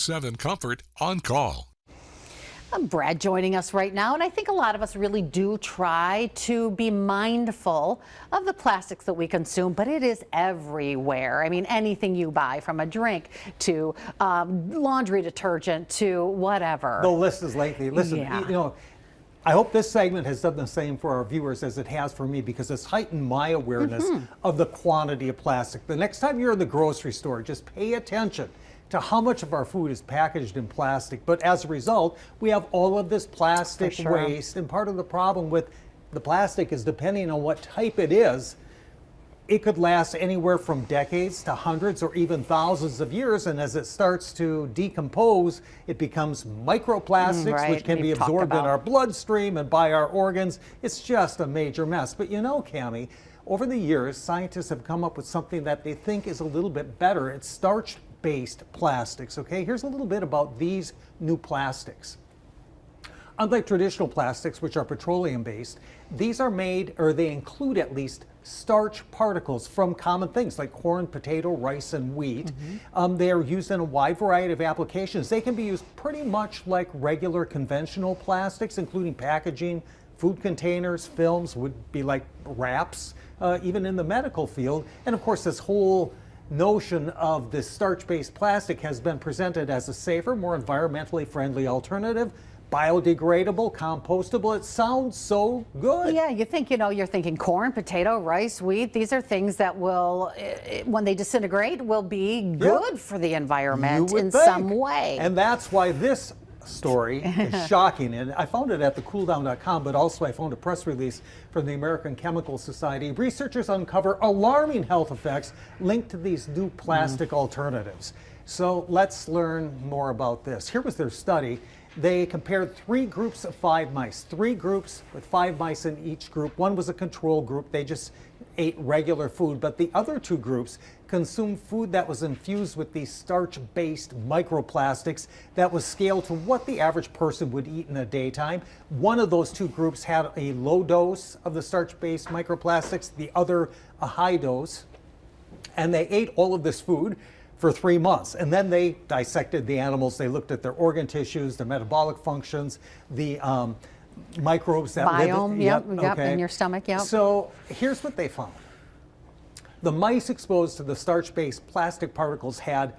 7 Comfort on call. Brad joining us right now, and I think a lot of us really do try to be mindful of the plastics that we consume, but it is everywhere. I mean, anything you buy, from a drink to laundry detergent to whatever. The list is lengthy. Listen, Yeah. you know, I hope this segment has done the same for our viewers as it has for me, because it's heightened my awareness of the quantity of plastic. The next time you're in the grocery store, just pay attention to how much of our food is packaged in plastic. But as a result, we have all of this plastic For sure. waste. And part of the problem with the plastic is, depending on what type it is, it could last anywhere from decades to hundreds or even thousands of years. And as it starts to decompose, it becomes microplastics, right. which can be We've talked absorbed in about. our bloodstream and by our organs. It's just a major mess. But you know, Cammie, over the years, scientists have come up with something that they think is a little bit better. It's starch-based plastics. Okay, here's a little bit about these new plastics. Unlike traditional plastics, which are petroleum-based, these are made, or they include at least, starch particles from common things like corn, potato, rice, and wheat. They are used in a wide variety of applications. They can be used pretty much like regular conventional plastics, including packaging, food containers, films, would be like wraps, even in the medical field. And of course, this whole notion of this starch-based plastic has been presented as a safer, more environmentally friendly alternative. Biodegradable, compostable. It sounds so good. Yeah, you think, you're thinking corn, potato, rice, wheat. These are things that will, when they disintegrate, will be good for the environment in some way. And that's why this story is shocking. And I found it at thecooldown.com, but also I found a press release from the American Chemical Society. Researchers uncover alarming health effects linked to these new plastic alternatives. So let's learn more about this. Here was their study. They compared 3 groups of 5 mice, 3 groups with 5 mice in each group. One was a control group. They just ate regular food, but the other 2 groups consumed food that was infused with these starch-based microplastics that was scaled to what the average person would eat in a daytime. One of those 2 groups had a low dose of the starch-based microplastics, the other a high dose, and they ate all of this food for 3 months. And then they dissected the animals. They looked at their organ tissues, their metabolic functions, the microbes that Biome, live in your stomach, So here's what they found. The mice exposed to the starch-based plastic particles had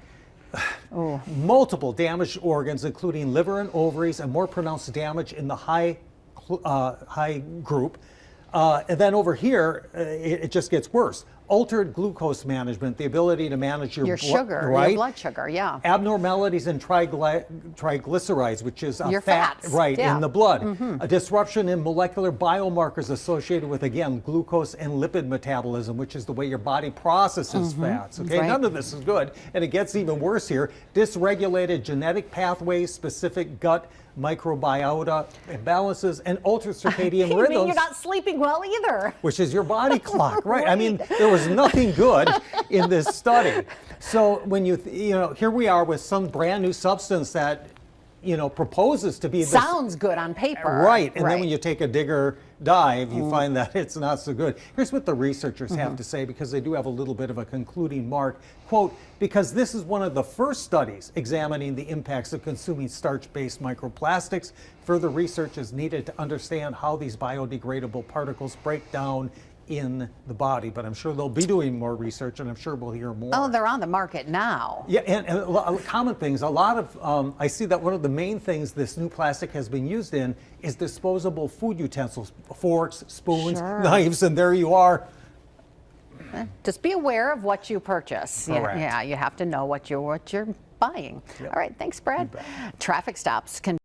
multiple damaged organs, including liver and ovaries, and more pronounced damage in the high group. And then over here, it just gets worse. Altered glucose management, the ability to manage your sugar, right? your blood sugar, Abnormalities in triglycerides, which is your fat, fats, in the blood. A disruption in molecular biomarkers associated with, again, glucose and lipid metabolism, which is the way your body processes fats. Okay, none of this is good, and it gets even worse here. Dysregulated genetic pathways, specific gut microbiota imbalances, and altered circadian You rhythms. mean you're not sleeping well either. Which is your body clock, right? I mean, there was nothing good in this study. So when here we are with some brand new substance that, proposes to be this. Sounds good on paper. Right, and then when you take a digger dive, you find that it's not so good. Here's what the researchers have to say, because they do have a little bit of a concluding mark. Quote, because this is one of the first studies examining the impacts of consuming starch-based microplastics, further research is needed to understand how these biodegradable particles break down in the body. But I'm sure they'll be doing more research, and I'm sure we'll hear more. Oh, they're on the market now. Yeah, and a lot of common things. A lot of, I see that one of the main things this new plastic has been used in is disposable food utensils, forks, spoons, knives, and there you are. Just be aware of what you purchase. Correct. Yeah, you have to know what you're buying. All right, thanks, Brad. Traffic stops can